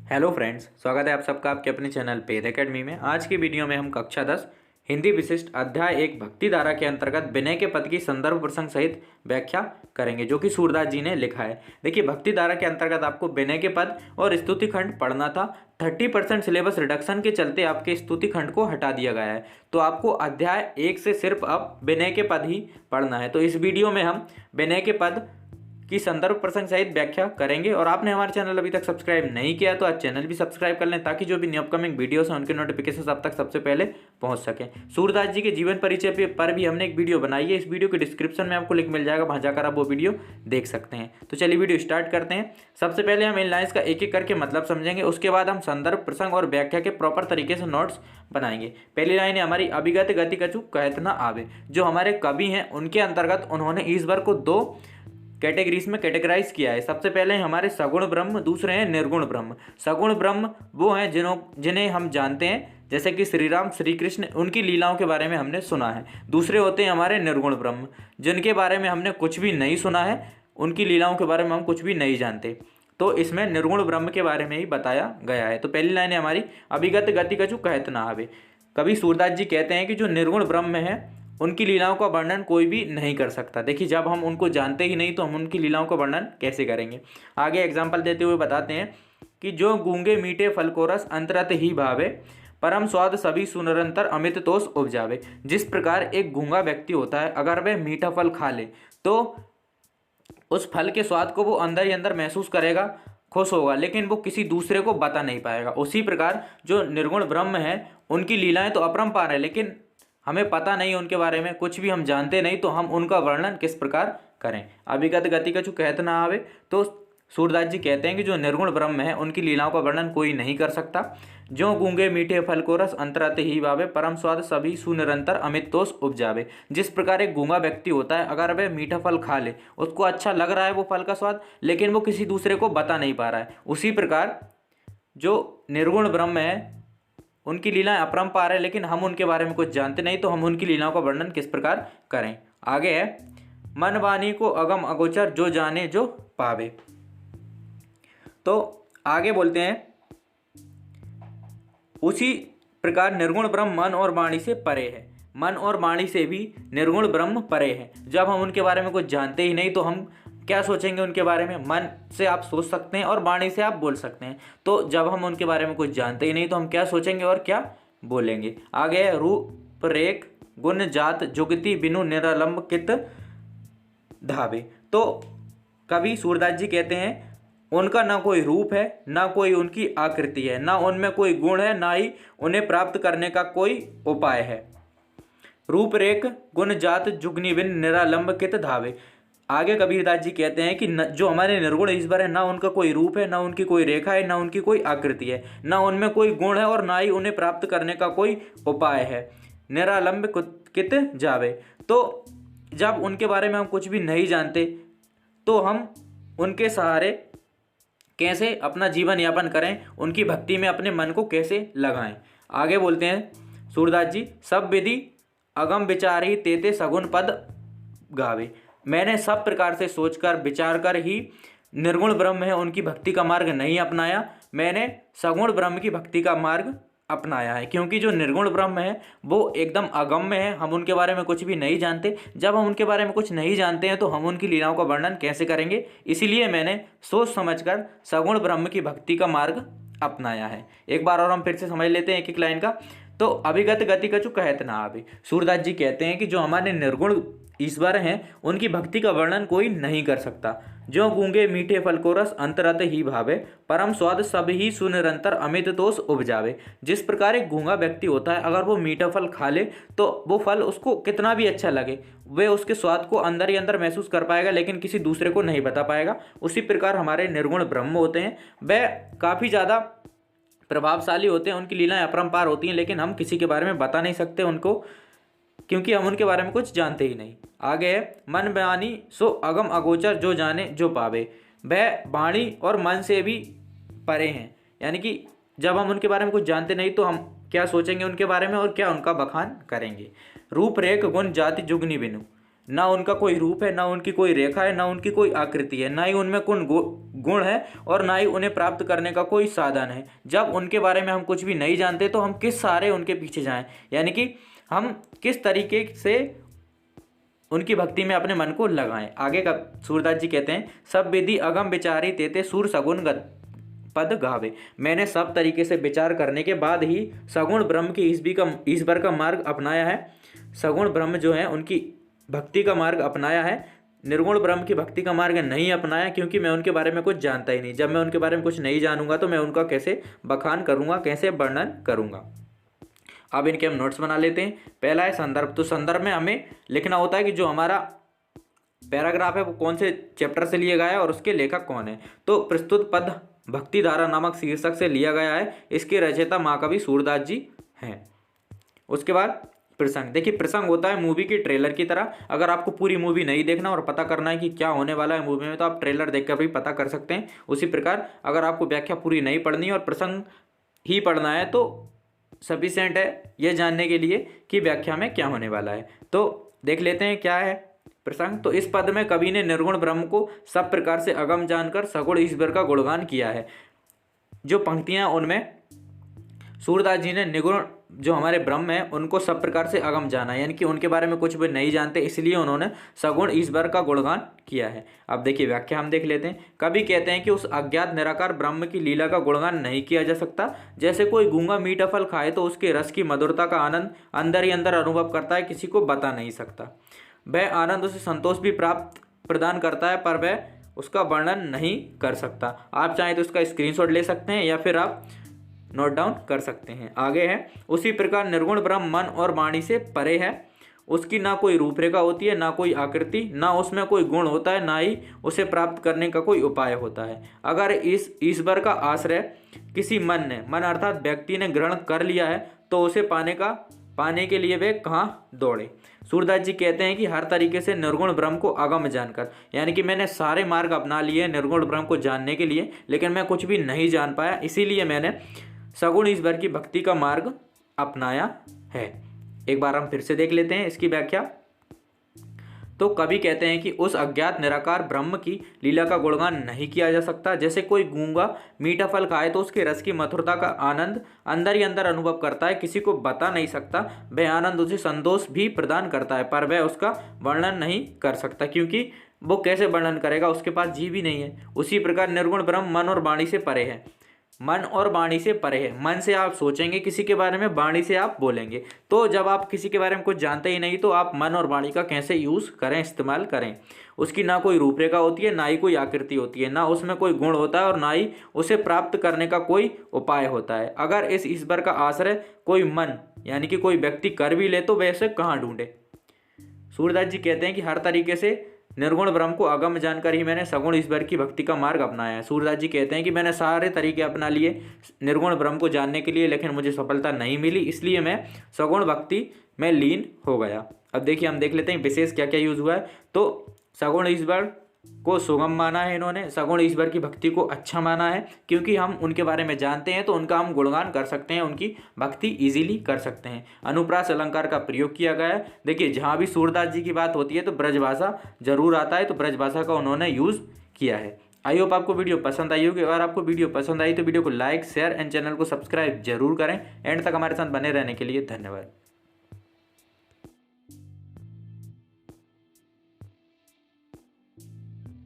Hello friends, स्वागत है आप सबका आपके अपने चैनल पेद एकेडमी में। आज की वीडियो में हम कक्षा 10 हिंदी विशिष्ट अध्याय 1 भक्ति धारा के अंतर्गत विनय के पद की संदर्भ प्रसंग सहित व्याख्या करेंगे, जो कि सूरदास जी ने लिखा है। देखिए, भक्ति धारा के अंतर्गत आपको विनय के पद और स्तुति खंड पढ़ना था। 30% सिलेबस रिडक्शन के चलते आपके स्तुति खंड को हटा दिया गया है, तो आपको अध्याय 1 से सिर्फ अब विनय के पद ही पढ़ना है। तो इस वीडियो में हम विनय के पद की संदर्भ प्रसंग सहित व्याख्या करेंगे। और आपने हमारे चैनल अभी तक सब्सक्राइब नहीं किया तो आज चैनल भी सब्सक्राइब कर लें, ताकि जो भी न्यू अपकमिंग वीडियोस हैं उनके नोटिफिकेशन आप तक सबसे पहले पहुंच सकें। सूरदास जी के जीवन परिचय पर भी हमने एक वीडियो बनाई है। इस वीडियो के डिस्क्रिप्शन में आपको लिंक मिल जाएगा, वहां जाकर आप वो वीडियो देख सकते हैं। तो चलिए वीडियो स्टार्ट करते हैं। सबसे पहले हम इन लाइन्स का एक एक करके मतलब समझेंगे, उसके बाद हम संदर्भ प्रसंग और व्याख्या के प्रॉपर तरीके से नोट्स बनाएंगे। पहली लाइन है हमारी, अभिगत गति कछु कहत न आवे। जो हमारे कवि हैं उनके अंतर्गत उन्होंने ईश्वर को दो कैटेगरीज में कैटेगराइज किया है। सबसे पहले हमारे सगुण ब्रह्म, दूसरे हैं निर्गुण ब्रह्म। सगुण ब्रह्म वो हैं जिन्हें हम जानते हैं, जैसे कि श्री राम श्री कृष्ण, उनकी लीलाओं के बारे में हमने सुना है। दूसरे होते हैं हमारे निर्गुण ब्रह्म, जिनके बारे में हमने कुछ भी नहीं सुना है, उनकी लीलाओं के बारे में हम कुछ भी नहीं जानते। तो इसमें निर्गुण ब्रह्म के बारे में ही बताया गया है। तो पहली लाइन है हमारी, अभिगत गति कछु कहत न आवे। कवि सूरदास जी कहते हैं कि जो निर्गुण ब्रह्म है उनकी लीलाओं का वर्णन कोई भी नहीं कर सकता। देखिए, जब हम उनको जानते ही नहीं तो हम उनकी लीलाओं का वर्णन कैसे करेंगे। आगे एग्जाम्पल देते हुए बताते हैं कि जो गूंगे मीठे फल को रस अंतरत ही भावे, परम स्वाद सभी सुनिरंतर अमित तोष उपजावे। जिस प्रकार एक गूंगा व्यक्ति होता है, अगर वह मीठा फल खा ले तो उस फल के स्वाद को वो अंदर ही अंदर महसूस करेगा, खुश होगा, लेकिन वो किसी दूसरे को बता नहीं पाएगा। उसी प्रकार जो निर्गुण ब्रह्म है उनकी लीलाएं तो अपरंपार है, लेकिन हमें पता नहीं उनके बारे में, कुछ भी हम जानते नहीं, तो हम उनका वर्णन किस प्रकार करें। अभिगत गति कछु कहत ना आवे। तो सूरदास जी कहते हैं कि जो निर्गुण ब्रह्म है उनकी लीलाओं का वर्णन कोई नहीं कर सकता। जो गूंगे मीठे फल को रस अंतरत ही भावे, परम स्वाद सभी सुनिरंतर अमित तोष उपजावे। जिस प्रकार एक गूंगा व्यक्ति होता है, अगर वह मीठा फल खा ले, उसको अच्छा लग रहा है वो फल का स्वाद, लेकिन वो किसी दूसरे को बता नहीं पा रहा है। उसी प्रकार जो निर्गुण ब्रह्म है उनकी लीलाएं अपरंपार है, लेकिन हम उनके बारे में कुछ जानते नहीं, तो हम उनकी लीलाओं का वर्णन किस प्रकार करें। आगे है, मन वाणी को अगम अगोचर जो जाने जो पावे। तो आगे बोलते हैं, उसी प्रकार निर्गुण ब्रह्म मन और वाणी से परे है। मन और वाणी से भी निर्गुण ब्रह्म परे है। जब हम उनके बारे में कुछ जानते ही नहीं तो हम क्या सोचेंगे उनके बारे में। मन से आप सोच सकते हैं और वाणी से आप बोल सकते हैं। तो जब हम उनके बारे में कुछ जानते ही नहीं तो हम क्या सोचेंगे और क्या बोलेंगे। आगे रूप रेख गुण जात जुगति बिनु निरालंब कित धावे। तो कवि सूरदास जी कहते हैं उनका ना कोई रूप है, ना कोई उनकी आकृति है, ना उनमें कोई गुण है, ना ही उन्हें प्राप्त करने का कोई उपाय है। रूप रेख गुण जात जुगनी बिन निरालंब कित धावे। आगे कबीरदास जी कहते हैं कि जो हमारे निर्गुण ईश्वर है, ना उनका कोई रूप है, ना उनकी कोई रेखा है, ना उनकी कोई आकृति है, ना उनमें कोई गुण है, और ना ही उन्हें प्राप्त करने का कोई उपाय है। निरालंब कित जावे। तो जब उनके बारे में हम कुछ भी नहीं जानते तो हम उनके सहारे कैसे अपना जीवन यापन करें, उनकी भक्ति में अपने मन को कैसे लगाएं। आगे बोलते हैं सूरदास जी, सब विधि अगम विचार ही तेते सगुण पद गावे। मैंने सब प्रकार से सोचकर विचार कर ही निर्गुण ब्रह्म है उनकी भक्ति का मार्ग नहीं अपनाया, मैंने सगुण ब्रह्म की भक्ति का मार्ग अपनाया है। क्योंकि जो निर्गुण ब्रह्म है वो एकदम अगम्य है, हम उनके बारे में कुछ भी नहीं जानते। जब हम उनके बारे में कुछ नहीं जानते हैं तो हम उनकी लीलाओं का वर्णन कैसे करेंगे। इसीलिए मैंने सोच समझकर सगुण ब्रह्म की भक्ति का मार्ग अपनाया है। एक बार और हम फिर से समझ लेते हैं एक एक लाइन का। तो अभिगत गति कछु कहत ना आवे। सूरदास जी कहते हैं कि जो हमारे निर्गुण ईश्वर हैं उनकी भक्ति का वर्णन कोई नहीं कर सकता। जो गूंगे मीठे फल को रस अंतरत ही भावे, परम स्वाद सब ही सुनिरंतर अमित तोष उपजावे। जिस प्रकार एक गूंगा व्यक्ति होता है, अगर वो मीठा फल खा ले तो वो फल उसको कितना भी अच्छा लगे, वह उसके स्वाद को अंदर ही अंदर महसूस कर पाएगा, लेकिन किसी दूसरे को नहीं बता पाएगा। उसी प्रकार हमारे निर्गुण ब्रह्म होते हैं, वह काफ़ी ज़्यादा प्रभावशाली होते हैं, उनकी लीलाएं अपरंपार होती हैं, लेकिन हम किसी के बारे में बता नहीं सकते उनको, क्योंकि हम उनके बारे में कुछ जानते ही नहीं। आगे है, मन वाणी सो अगम अगोचर जो जाने जो पावे। वह वाणी और मन से भी परे हैं, यानी कि जब हम उनके बारे में कुछ जानते नहीं तो हम क्या सोचेंगे उनके बारे में और क्या उनका बखान करेंगे। रूप रेख गुण जाति जुगनी बिनु। ना उनका कोई रूप है, ना उनकी कोई रेखा है, ना उनकी कोई आकृति है, ना ही उनमें कोई गुण है और ना ही उन्हें प्राप्त करने का कोई साधन है। जब उनके बारे में हम कुछ भी नहीं जानते तो हम किस सहारे उनके पीछे जाएं, यानी कि हम किस तरीके से उनकी भक्ति में अपने मन को लगाएं। आगे का सूरदास जी कहते हैं, सब विधि अगम विचारी तेते सूर सगुण पद गावे। मैंने सब तरीके से विचार करने के बाद ही सगुण ब्रह्म की ईश्वर का मार्ग अपनाया है। सगुण ब्रह्म जो है उनकी भक्ति का मार्ग अपनाया है, निर्गुण ब्रह्म की भक्ति का मार्ग नहीं अपनाया, क्योंकि मैं उनके बारे में कुछ जानता ही नहीं। जब मैं उनके बारे में कुछ नहीं जानूंगा तो मैं उनका कैसे बखान करूंगा, कैसे वर्णन करूंगा। अब इनके हम नोट्स बना लेते हैं। पहला है संदर्भ। तो संदर्भ में हमें लिखना होता है कि जो हमारा पैराग्राफ है वो कौन से चैप्टर से लिया गया है और उसके लेखक कौन है। तो प्रस्तुत पद भक्ति धारा नामक शीर्षक से लिया गया है। इसके रचयिता महाकवि सूरदास जी हैं। उसके बाद प्रसंग। देखिए प्रसंग होता है मूवी की ट्रेलर की तरह। अगर आपको पूरी मूवी नहीं देखना और पता करना है कि क्या होने वाला है मूवी में तो आप ट्रेलर देखकर भी पता कर सकते हैं। उसी प्रकार अगर आपको व्याख्या पूरी नहीं पढ़नी और प्रसंग ही पढ़ना है तो सफिशिएंट है यह जानने के लिए कि व्याख्या में क्या होने वाला है। तो देख लेते हैं क्या है प्रसंग। तो इस पद में कवि ने निर्गुण ब्रह्म को सब प्रकार से अगम जानकर सगुण ईश्वर का गुणगान किया है। जो पंक्तियां उनमें सूरदास जी ने निर्गुण जो हमारे ब्रह्म है उनको सब प्रकार से अगम जाना, यानी कि उनके बारे में कुछ भी नहीं जानते, इसलिए उन्होंने सगुण ईश्वर का गुणगान किया है। अब देखिए व्याख्या हम देख लेते हैं। कवि कहते हैं कि उस अज्ञात निराकार ब्रह्म की लीला का गुणगान नहीं किया जा सकता। जैसे कोई गूंगा मीठा फल खाए तो उसके रस की मधुरता का आनंद अंदर ही अंदर अनुभव करता है, किसी को बता नहीं सकता। वह आनंद उसे संतोष भी प्रदान करता है, पर वह उसका वर्णन नहीं कर सकता। आप चाहें तो उसका स्क्रीनशॉट ले सकते हैं या फिर आप नोट डाउन कर सकते हैं। आगे है, उसी प्रकार निर्गुण ब्रह्म मन और वाणी से परे है। उसकी ना कोई रूपरेखा होती है, ना कोई आकृति, ना उसमें कोई गुण होता है, ना ही उसे प्राप्त करने का कोई उपाय होता है। अगर इस ईश्वर का आश्रय किसी मन अर्थात व्यक्ति ने ग्रहण कर लिया है तो उसे पाने के लिए वे कहाँ दौड़े। सूरदास जी कहते हैं कि हर तरीके से निर्गुण ब्रह्म को अगम जानकर, यानी कि मैंने सारे मार्ग अपना लिए निर्गुण ब्रह्म को जानने के लिए, लेकिन मैं कुछ भी नहीं जान पाया, इसीलिए मैंने सगुण ईश्वर की भक्ति का मार्ग अपनाया है। एक बार हम फिर से देख लेते हैं इसकी व्याख्या। तो कवि कहते हैं कि उस अज्ञात निराकार ब्रह्म की लीला का गुणगान नहीं किया जा सकता। जैसे कोई गूंगा मीठा फल खाए तो उसके रस की मधुरता का आनंद अंदर ही अंदर अनुभव करता है, किसी को बता नहीं सकता। वह आनंद उसे संतोष भी प्रदान करता है, पर वह उसका वर्णन नहीं कर सकता, क्योंकि वो कैसे वर्णन करेगा, उसके पास जीव ही नहीं है। उसी प्रकार निर्गुण ब्रह्म मन और वाणी से परे है। मन और वाणी से परे है। मन से आप सोचेंगे किसी के बारे में, वाणी से आप बोलेंगे। तो जब आप किसी के बारे में कुछ जानते ही नहीं तो आप मन और वाणी का कैसे यूज़ करें, इस्तेमाल करें। उसकी ना कोई रूपरेखा होती है, ना ही कोई आकृति होती है, ना उसमें कोई गुण होता है और ना ही उसे प्राप्त करने का कोई उपाय होता है। अगर इस ईश्वर का आश्रय कोई मन यानी कि कोई व्यक्ति कर भी ले तो वैसे कहाँ ढूंढे। सूरदास जी कहते हैं कि हर तरीके से निर्गुण ब्रह्म को अगम जानकर ही मैंने सगुण ईश्वर की भक्ति का मार्ग अपनाया है। सूरदास जी कहते हैं कि मैंने सारे तरीके अपना लिए निर्गुण ब्रह्म को जानने के लिए, लेकिन मुझे सफलता नहीं मिली, इसलिए मैं सगुण भक्ति में लीन हो गया। अब देखिए हम देख लेते हैं विशेष क्या क्या यूज हुआ है। तो सगुण ईश्वर को सुगम माना है इन्होंने, सगुण ईश्वर की भक्ति को अच्छा माना है, क्योंकि हम उनके बारे में जानते हैं तो उनका हम गुणगान कर सकते हैं, उनकी भक्ति इजीली कर सकते हैं। अनुप्रास अलंकार का प्रयोग किया गया है। देखिए जहाँ भी सूरदास जी की बात होती है तो ब्रजभाषा जरूर आता है, तो ब्रजभाषा का उन्होंने यूज़ किया है। आई होप आपको वीडियो पसंद आई होगी। अगर आपको वीडियो पसंद आई तो वीडियो को लाइक शेयर एंड चैनल को सब्सक्राइब जरूर करें। एंड तक हमारे साथ बने रहने के लिए धन्यवाद।